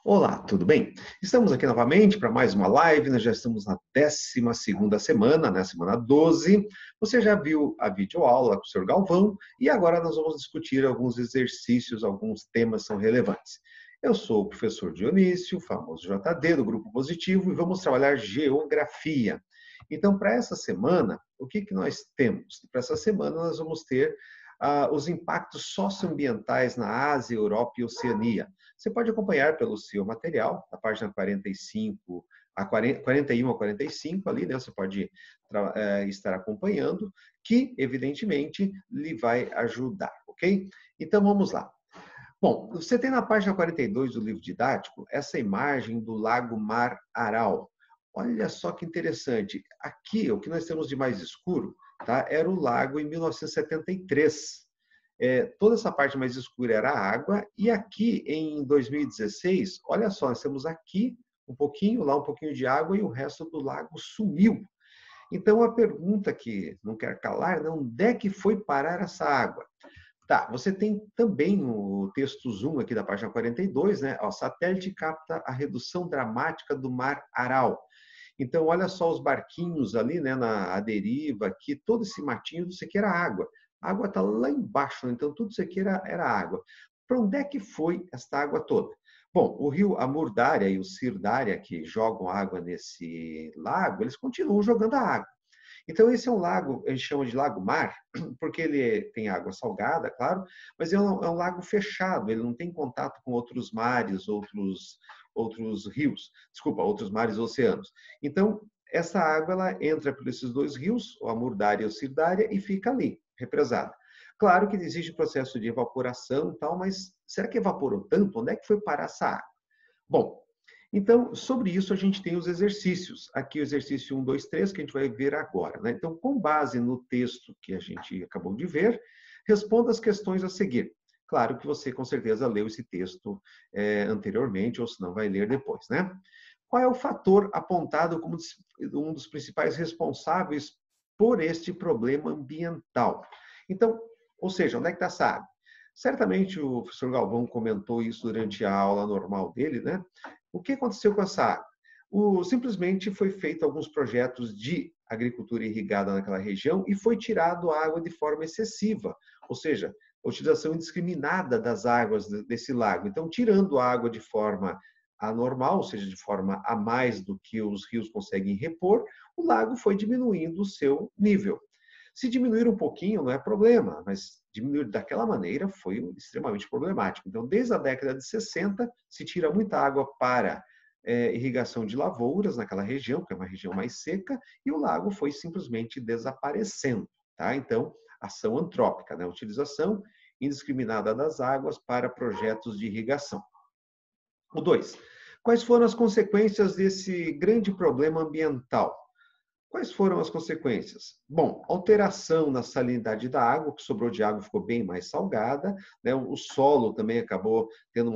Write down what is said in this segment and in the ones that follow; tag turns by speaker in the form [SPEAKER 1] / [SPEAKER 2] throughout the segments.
[SPEAKER 1] Olá, tudo bem? Estamos aqui novamente para mais uma live, nós já estamos na 12ª semana, né? Semana 12. Você já viu a videoaula com o Sr. Galvão e agora nós vamos discutir alguns exercícios, alguns temas são relevantes. Eu sou o professor Dionísio, famoso JD do Grupo Positivo, e vamos trabalhar geografia. Então, para essa semana, o que nós temos? Para essa semana nós vamos ter os impactos socioambientais na Ásia, Europa e Oceania. Você pode acompanhar pelo seu material, na página 45 a 41 a 45 ali, né? Você pode estar acompanhando, que evidentemente lhe vai ajudar, ok? Então vamos lá. Bom, você tem na página 42 do livro didático essa imagem do Lago Mar Aral. Olha só que interessante. Aqui, o que nós temos de mais escuro, tá? Era o lago em 1973. Toda essa parte mais escura era água, e aqui em 2016, olha só, nós temos aqui um pouquinho, lá um pouquinho de água e o resto do lago sumiu. Então a pergunta que não quer calar, né, onde é que foi parar essa água? Tá, você tem também o texto zoom aqui da página 42, né? O satélite capta a redução dramática do mar Aral. Então, olha só os barquinhos ali, né, na deriva, aqui, todo esse matinho, isso aqui era água. A água está lá embaixo, né? Então tudo isso aqui era água. Para onde é que foi esta água toda? Bom, o rio Amur Daria e o Sir Daria, que jogam água nesse lago, eles continuam jogando a água. Então, esse é um lago, a gente chama de lago-mar, porque ele tem água salgada, claro, mas é um lago fechado, ele não tem contato com outros mares, outros rios, desculpa, outros mares ou oceanos. Então, essa água ela entra por esses dois rios, o Amur Daria e o Sir Daria, e fica ali, represada. Claro que existe processo de evaporação e tal, mas será que evaporou tanto? Onde é que foi parar essa água? Bom, então, sobre isso a gente tem os exercícios. Aqui o exercício 1, 2, 3, que a gente vai ver agora, né? Então, com base no texto que a gente acabou de ver, responda as questões a seguir. Claro que você, com certeza, leu esse texto anteriormente, ou se não, vai ler depois, né? Qual é o fator apontado como um dos principais responsáveis por este problema ambiental? Então, ou seja, onde é que está essa água? Certamente o professor Galvão comentou isso durante a aula normal dele, né? O que aconteceu com essa água? Simplesmente foi feito alguns projetos de agricultura irrigada naquela região e foi tirado a água de forma excessiva, ou seja, a utilização indiscriminada das águas desse lago. Então, tirando a água de forma anormal, ou seja, de forma a mais do que os rios conseguem repor, o lago foi diminuindo o seu nível. Se diminuir um pouquinho, não é problema, mas diminuir daquela maneira foi extremamente problemático. Então, desde a década de 60, se tira muita água para irrigação de lavouras naquela região, que é uma região mais seca, e o lago foi simplesmente desaparecendo. Tá? Então, ação antrópica, né? Utilização indiscriminada das águas para projetos de irrigação. O 2. Quais foram as consequências desse grande problema ambiental? Quais foram as consequências? Bom, alteração na salinidade da água, o que sobrou de água ficou bem mais salgada, né? O solo também acabou tendo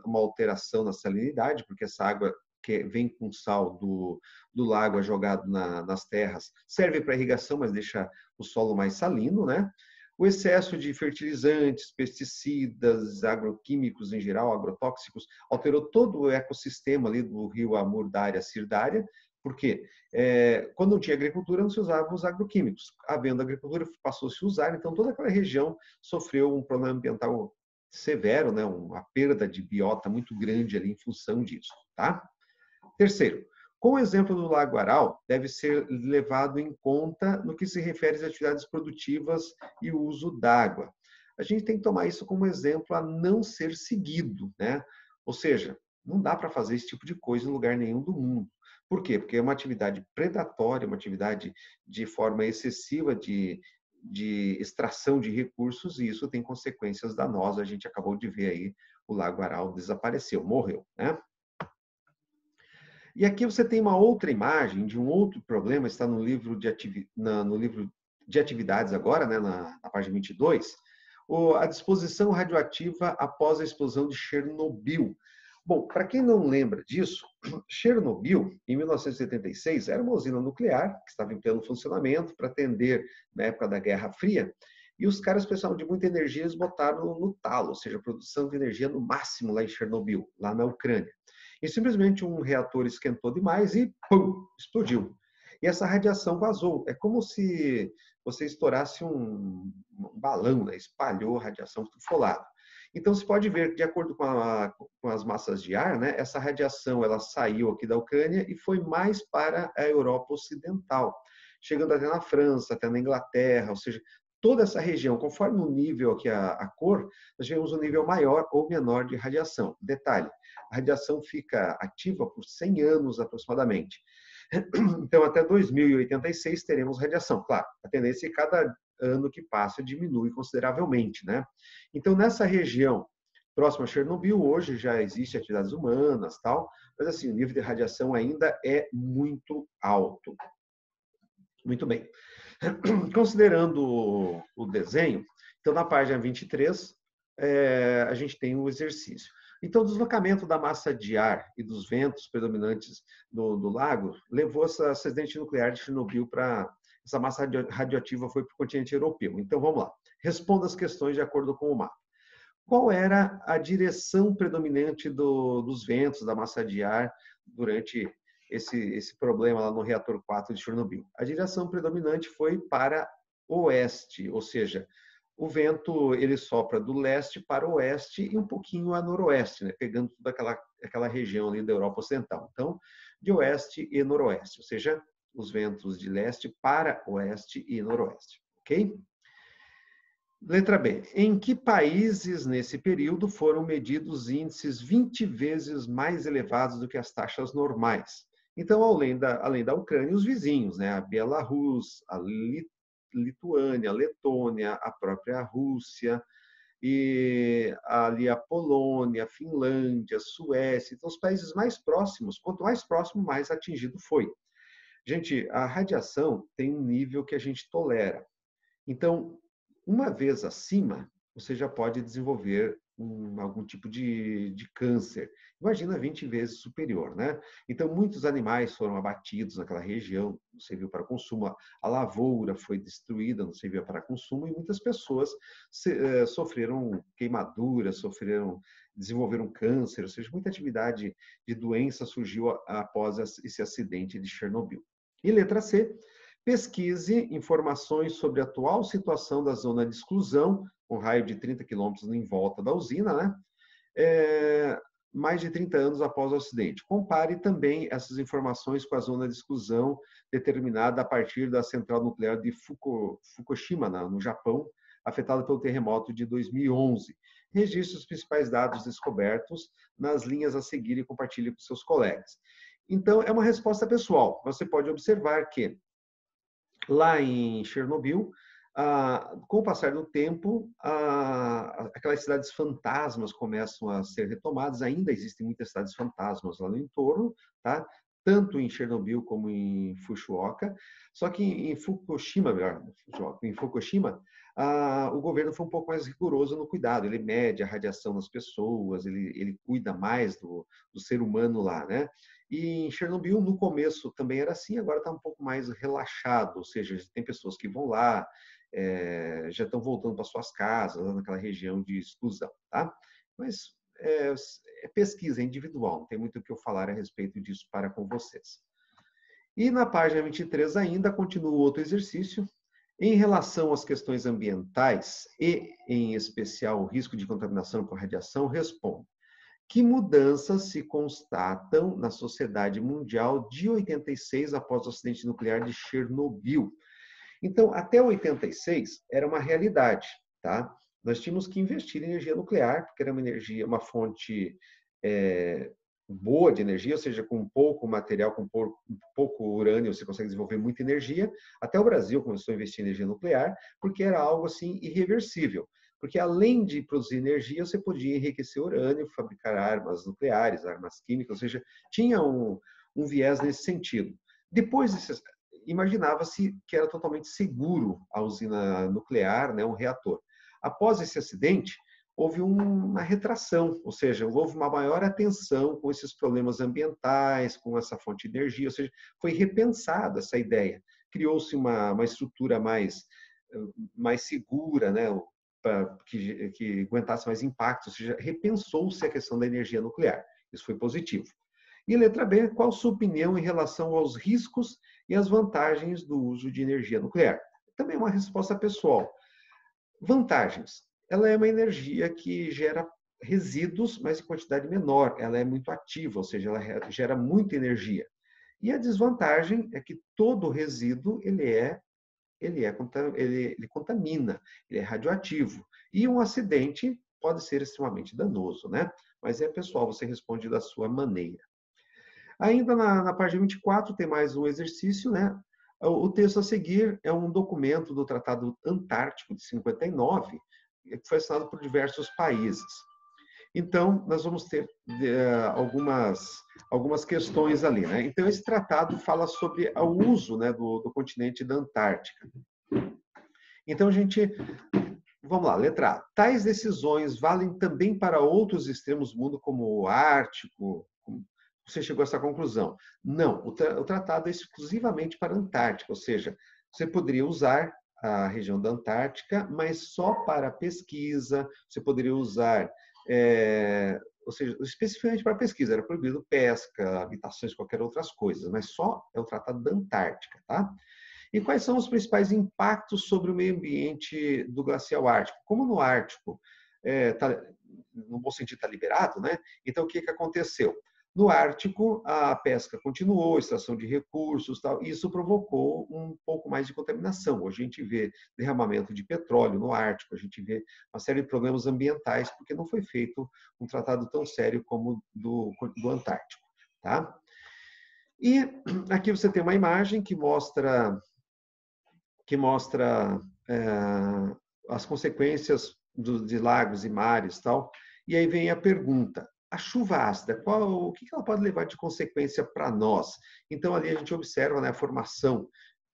[SPEAKER 1] uma alteração na salinidade, porque essa água que vem com sal do lago é jogado nas terras, serve para irrigação, mas deixa o solo mais salino, né? O excesso de fertilizantes, pesticidas, agroquímicos em geral, agrotóxicos, alterou todo o ecossistema ali do rio Amur Daria, Sir Daria. Por quê? Quando não tinha agricultura, não se usavam os agroquímicos. Havendo agricultura, passou-se a usar, então toda aquela região sofreu um problema ambiental severo, né? Uma perda de biota muito grande ali em função disso. Tá? Terceiro, com o exemplo do Lago Aral, deve ser levado em conta no que se refere às atividades produtivas e o uso d'água. A gente tem que tomar isso como exemplo a não ser seguido, né? Ou seja, não dá para fazer esse tipo de coisa em lugar nenhum do mundo. Por quê? Porque é uma atividade predatória, uma atividade de forma excessiva de extração de recursos, e isso tem consequências danosas. A gente acabou de ver aí, o Lago Aral desapareceu, morreu, né? E aqui você tem uma outra imagem de um outro problema, está no livro de atividades agora, né, na página 22, a disposição radioativa após a explosão de Chernobyl. Bom, para quem não lembra disso, Chernobyl, em 1976, era uma usina nuclear que estava em pleno funcionamento para atender na época da Guerra Fria, e os caras precisavam de muita energia, eles botaram no talo, ou seja, produção de energia no máximo lá em Chernobyl, lá na Ucrânia. E simplesmente um reator esquentou demais e pum, explodiu. E essa radiação vazou. É como se você estourasse um balão, né? Espalhou radiação para o lado. Então, você pode ver que, de acordo com as massas de ar, né, essa radiação ela saiu aqui da Ucrânia e foi mais para a Europa Ocidental, chegando até na França, até na Inglaterra, ou seja, toda essa região, conforme o nível aqui, a cor, nós vemos um nível maior ou menor de radiação. Detalhe, a radiação fica ativa por 100 anos aproximadamente. Então, até 2086 teremos radiação. Claro, a tendência é que cada ano que passa diminui consideravelmente, né? Então, nessa região próxima a Chernobyl, hoje já existem atividades humanas, tal, mas assim, o nível de radiação ainda é muito alto. Muito bem. Considerando o desenho, então na página 23, a gente tem o exercício. Então, o deslocamento da massa de ar e dos ventos predominantes do lago levou esse acidente nuclear de Chernobyl para... Essa massa radioativa foi para o continente europeu. Então, vamos lá. Responda as questões de acordo com o mapa. Qual era a direção predominante dos ventos, da massa de ar, durante esse problema lá no reator 4 de Chernobyl? A direção predominante foi para oeste, ou seja, o vento ele sopra do leste para o oeste e um pouquinho a noroeste, né? Pegando toda aquela região ali da Europa Ocidental. Então, de oeste e noroeste, ou seja, os ventos de leste para oeste e noroeste, ok? Letra B. Em que países, nesse período, foram medidos índices 20 vezes mais elevados do que as taxas normais? Então, além da Ucrânia, os vizinhos, né? A Bielorrússia, a Lituânia, a Letônia, a própria Rússia, e ali a Polônia, a Finlândia, a Suécia. Então, os países mais próximos, quanto mais próximo, mais atingido foi. Gente, a radiação tem um nível que a gente tolera. Então, uma vez acima, você já pode desenvolver algum tipo de câncer. Imagina 20 vezes superior, né? Então, muitos animais foram abatidos naquela região, não serviu para consumo. A lavoura foi destruída, não serviu para consumo. E muitas pessoas sofreram queimaduras, desenvolveram câncer. Ou seja, muita atividade de doença surgiu após esse acidente de Chernobyl. E letra C. Pesquise informações sobre a atual situação da zona de exclusão, com raio de 30 quilômetros em volta da usina, né? Mais de 30 anos após o acidente. Compare também essas informações com a zona de exclusão determinada a partir da central nuclear de Fukushima, no Japão, afetada pelo terremoto de 2011. Registre os principais dados descobertos nas linhas a seguir e compartilhe com seus colegas. Então, é uma resposta pessoal. Você pode observar que lá em Chernobyl, com o passar do tempo, aquelas cidades fantasmas começam a ser retomadas. Ainda existem muitas cidades fantasmas lá no entorno, tá? Tanto em Chernobyl como em Fukuoka. Só que em Fukushima, o governo foi um pouco mais rigoroso no cuidado. Ele mede a radiação nas pessoas, ele cuida mais do ser humano lá, né? E em Chernobyl, no começo também era assim, agora está um pouco mais relaxado, ou seja, tem pessoas que vão lá, já estão voltando para suas casas, lá naquela região de exclusão, tá? Mas é pesquisa individual, não tem muito o que eu falar a respeito disso para com vocês. E na página 23 ainda continua outro exercício. Em relação às questões ambientais e, em especial, o risco de contaminação por radiação, responda. Que mudanças se constatam na sociedade mundial de 86 após o acidente nuclear de Chernobyl? Então, até 86 era uma realidade, tá? Nós tínhamos que investir em energia nuclear, porque era uma fonte boa de energia, ou seja, com pouco material, com pouco urânio, você consegue desenvolver muita energia. Até o Brasil começou a investir em energia nuclear, porque era algo assim irreversível. Porque além de produzir energia, você podia enriquecer urânio, fabricar armas nucleares, armas químicas, ou seja, tinha um viés nesse sentido. Depois, imaginava-se que era totalmente seguro a usina nuclear, né, um reator. Após esse acidente, houve uma retração, ou seja, houve uma maior atenção com esses problemas ambientais, com essa fonte de energia, ou seja, foi repensada essa ideia. Criou-se uma estrutura mais segura, né, que aguentasse mais impacto, ou seja, repensou-se a questão da energia nuclear. Isso foi positivo. E letra B, qual sua opinião em relação aos riscos e as vantagens do uso de energia nuclear? Também uma resposta pessoal. Vantagens. Ela é uma energia que gera resíduos, mas em quantidade menor. Ela é muito ativa, ou seja, ela gera muita energia. E a desvantagem é que todo resíduo ele contamina, ele é radioativo. E um acidente pode ser extremamente danoso, né? Mas pessoal, você responde da sua maneira. Ainda na página 24 tem mais um exercício, né? O texto a seguir é um documento do Tratado Antártico de 59, que foi assinado por diversos países. Então, nós vamos ter algumas questões ali, né? Então, esse tratado fala sobre o uso, né, do continente da Antártica. Então, vamos lá, letra A. Tais decisões valem também para outros extremos do mundo, como o Ártico? Você chegou a essa conclusão? Não, o tratado é exclusivamente para a Antártica, ou seja, você poderia usar a região da Antártica, mas só para pesquisa, você poderia usar, ou seja, especificamente para pesquisa, era proibido pesca, habitações, qualquer outras coisas, mas só é o tratado da Antártica, tá? E quais são os principais impactos sobre o meio ambiente do glacial ártico? Como no Ártico, no bom sentido, está liberado, né? Então, o que aconteceu? No Ártico, a pesca continuou, a extração de recursos, tal, e isso provocou um pouco mais de contaminação. Hoje a gente vê derramamento de petróleo no Ártico, a gente vê uma série de problemas ambientais, porque não foi feito um tratado tão sério como do Antártico. Tá? E aqui você tem uma imagem que mostra as consequências de lagos e mares, tal. E aí vem a pergunta: a chuva ácida, o que ela pode levar de consequência para nós? Então, ali a gente observa, né, a formação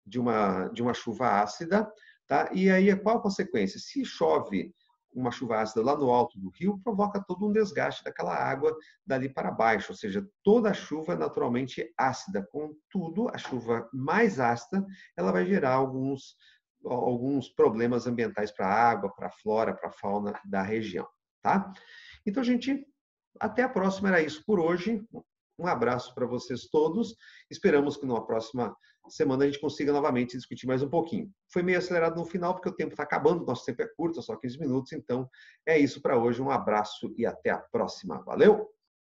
[SPEAKER 1] de uma chuva ácida, tá? E aí, qual a consequência? Se chove uma chuva ácida lá no alto do rio, provoca todo um desgaste daquela água dali para baixo, ou seja, toda a chuva é naturalmente ácida. Contudo, a chuva mais ácida, ela vai gerar alguns problemas ambientais para a água, para a flora, para a fauna da região, tá? Então, até a próxima, era isso por hoje. Um abraço para vocês todos. Esperamos que numa próxima semana a gente consiga novamente discutir mais um pouquinho. Foi meio acelerado no final, porque o tempo está acabando, nosso tempo é curto, só 15 minutos. Então, é isso para hoje. Um abraço e até a próxima. Valeu!